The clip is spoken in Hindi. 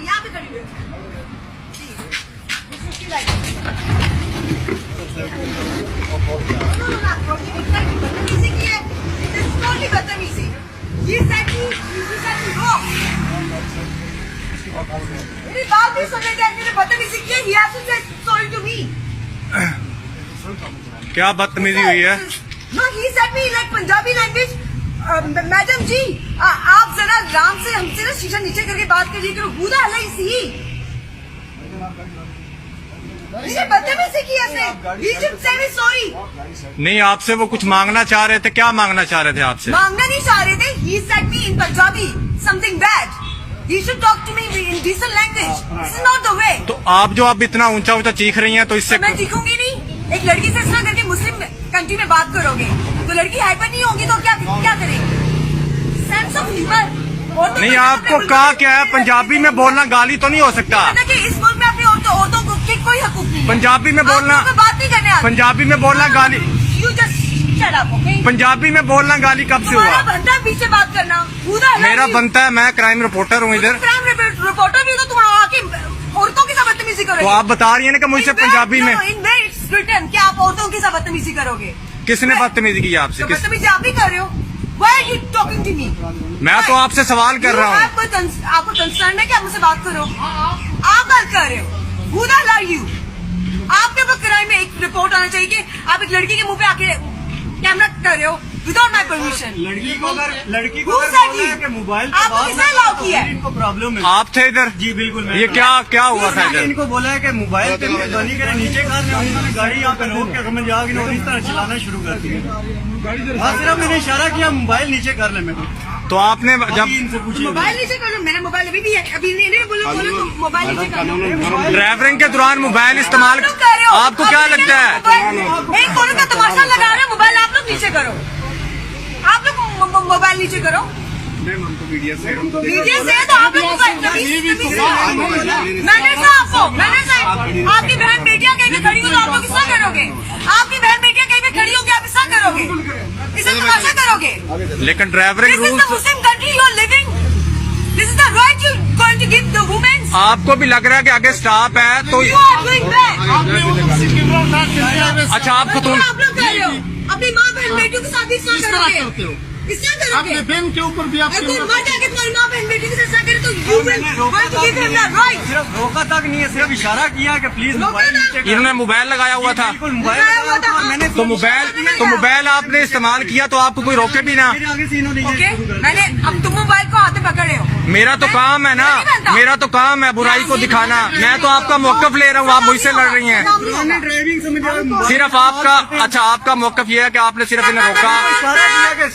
यहाँ पे खड़ी हुई बदतमीजी की है, बदतमीजी। मेरी बात भी सुन लेते हैं, बदतमीजी की है। He has to say sorry to me. क्या बदतमीजी हुई है? No, he said me like Punjabi language. Madam ji, आप जरा आराम से हमसे ना शीशा नीचे करके बात करिए करो। Who the hell is he? मुझे बदतमीजी की है उसने। He should say me sorry. नहीं, आपसे वो कुछ मांगना चाह रहे थे। क्या मांगना चाह रहे थे आपसे? मांगना नहीं चाह रहे थे। He said me in Punjabi something bad. He should talk to me in decent language. This is not the way. तो आप जो आप इतना ऊंचा ऊंचा चीख रही हैं, तो इससे मैं चीखूंगी नहीं। एक लड़की से इस तरह करके मुस्लिम कंट्री में बात करोगे तो लड़की हाइपर नहीं होगी तो क्या करेगी? सेंस ऑफ ह्यूमर नहीं, आपको कहा क्या है? पंजाबी में बोलना गाली तो नहीं हो सकता। कि इस मुल्क में अपनी औरतों को कोई हकूक नहीं है। पंजाबी में बोलना, बात नहीं करने आती। पंजाबी में बोलना गाली। You just shut up, okay? Punjabi में बोलना गाली कब से तुम्हारा हुआ? बनता है पीछे बात करना। मेरा बनता है, मैं क्राइम रिपोर्टर हूँ इधर। क्राइम रिपोर्टर भी तो तुम आके औरतों के साथ बदतमीजी करोगे। तो आप बता रही है ना कि मुझसे पंजाबी में रिटर्न क्या आप औरतों के साथ बदतमीजी करोगे? किसने बदतमीजी की आपसे? तो बदतमीजी आप ही कर रहे हो। Why are you talking to me? मैं तो आपसे सवाल कर रहा हूँ। आपको कंसर्न है कि आप मुझसे बात करो? आप बात कर रहे हो। Who the hell are you? आपके ऊपर क्राइम में एक रिपोर्ट आना चाहिए कि आप एक लड़की के मुंह पे आके कैमरा कर रहे हो विदाउट माई परमिशन। लड़की को मोबाइल आपको किसने अलाउ किया है? इनको प्रॉब्लम है। आप थे इधर? जी बिल्कुल। ये क्या हुआ था इधर? इनको बोला है कि मोबाइल के ध्वनि के नीचे करने, उन्होंने गाड़ी यहाँ पे रोक के समझ आ गई और इस तरह चलाना शुरू कर दिया। हाँ, सिर्फ मैंने इशारा किया मोबाइल नीचे कर ले। मेरे तो आपने जब इनसे पूछिए मोबाइल नीचे कर लो। मेरा मोबाइल अभी भी है। अभी नहीं बोलो तो मोबाइल नीचे कर लो। ड्राइवरिंग के दौरान मोबाइल इस्तेमाल आपको क्या लगता है? एक कोने का तमाशा लगा रहे हो। मोबाइल आप लोग नीचे करो। आप लोग मोबाइल नीचे करो। मीडिया से तो आप लोग मैंने आपकी बहन बेटियां कहीं पे खड़ी हो तो आप लोग किस्सा करोगे? आपकी बहन बेटियां कहीं पे खड़ी होगी आप किस्सा करोगे? इसे तमाशा करोगे? लेकिन driving This is the Muslim country you are living. This is the right you going to give the women. आपको भी लग रहा है कि आगे स्टॉप है तो You are doing bad. अच्छा आपको तो आप लोग कर रहे हो। अपनी माँ बहन बेटियों के साथ इस तरह करोगे? इस तरह करोगे? अपने बहन के ऊपर भी आप अगर कोई मर जाके तुम्हारी माँ बहन बेटी के साथ ऐसा करे तो you will going to give him the right. सिर्फ रोका तक नहीं है, सिर्फ इशारा किया कि प्लीज मोबाइल नीचे कर। इन्होंने मोबाइल लगाया हुआ था। बिल्कुल मोबाइल लगाया हुआ था। मैंने तो मोबाइल आपने इस्तेमाल किया तो आपको कोई रोके भी ना। मेरे आगे से इन्होंने ओके, मैंने अब तुम मोबाइल को हाथ में पकड़े हो। मेरा तो काम है ना, मेरा तो काम है बुराई को दिखाना। मैं तो आपका मौकफ ले रहा हूँ, आप मुझसे लड़ रही हैं। ड्राइविंग से सिर्फ आपका, अच्छा आपका मौकफ ये है कि आपने सिर्फ इन्हें रोका। इशारा किया कि